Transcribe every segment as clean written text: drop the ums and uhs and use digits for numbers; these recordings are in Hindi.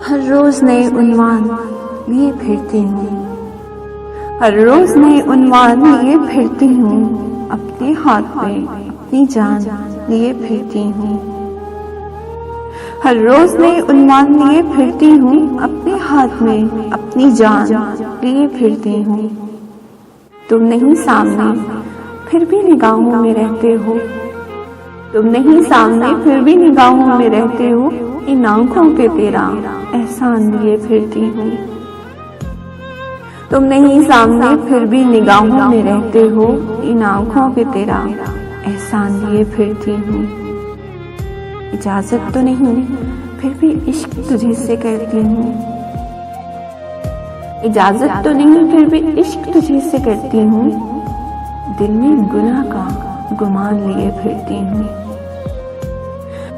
हर रोज नए उन्वान लिए फिरती हूँ, हर रोज नए उन्वान लिए फिरती हूँ, अपने हाथ में अपनी जान लिए फिरती हूँ। हर रोज नए उन्वान लिए फिरती हूँ, अपने हाथ में अपनी जान लिए फिरती हूँ। तुम नहीं सामने फिर भी निगाहों में रहते हो, तुम नहीं सामने फिर भी निगाहों में रहते हो, इन आंखों पे तेरा एहसान लिए फिरती हूँ। तुम नहीं सामने फिर भी निगाहों में रहते हो, इन आंखों पे तेरा एहसान लिए फिरती हूँ। इजाजत तो नहीं फिर भी इश्क तुझे से करती हूँ, इजाजत तो नहीं फिर भी इश्क तुझे से करती हूँ। दिल में गुनाह का गुमान लिए फिरती हूँ,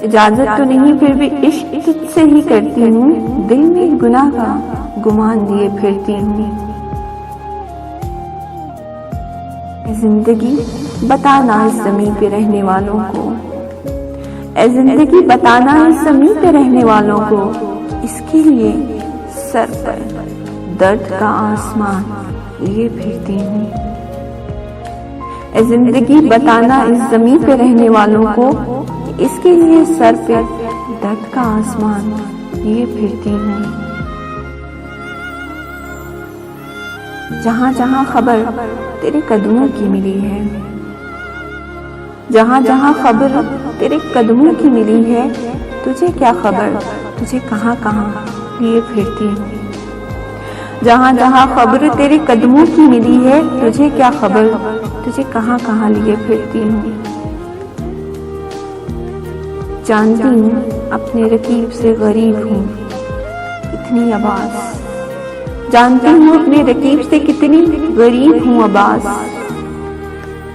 इजाजत तो नहीं फिर भी इश्क तुझसे ही करती हूँ। दिल में गुनाह का गुमान लिए फिरती हूँ। ऐ जिंदगी बताना इस ज़मीन पे रहने वालों को, ऐ जिंदगी बताना इस ज़मीन पे रहने वालों को, इसके लिए सर पर दर्द का आसमान लिए फिरती हूँ। ऐ जिंदगी बताना इस ज़मीन पे रहने वालों को, इसके लिए सर पे दर्द का आसमान लिए फिरती हूँ। जहाँ जहाँ खबर तेरे कदमों की मिली है, जहाँ जहाँ खबर तेरे कदमों की मिली है, तुझे क्या खबर तुझे कहाँ कहाँ लिए फिरती हूँ। जहाँ जहाँ खबर तेरे कदमों की मिली है, तुझे क्या खबर तुझे कहाँ कहाँ लिए फिरती हूँ। जानती हूँ अपने रकीब से गरीब हूँ कितनी आवाज़, जानती हूँ अपने रकीब से कितनी गरीब हूँ आवाज़,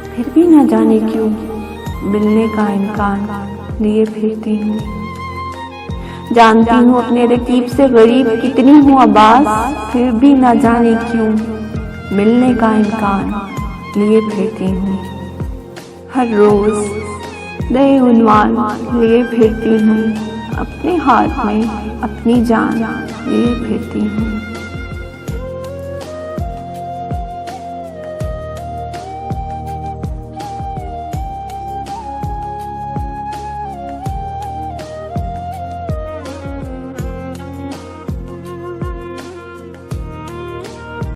फिर भी न जाने क्यों मिलने का इम्कान लिए फिरती हूँ। जानती हूँ अपने रकीब से गरीब कितनी हूँ आवाज़, फिर भी न जाने क्यों मिलने का इम्कान लिए फिरती हूँ। हर रोज़ नए उन्वान लिए फिरती हूँ, अपने हाथ में अपनी जान लिए फिरती हूँ।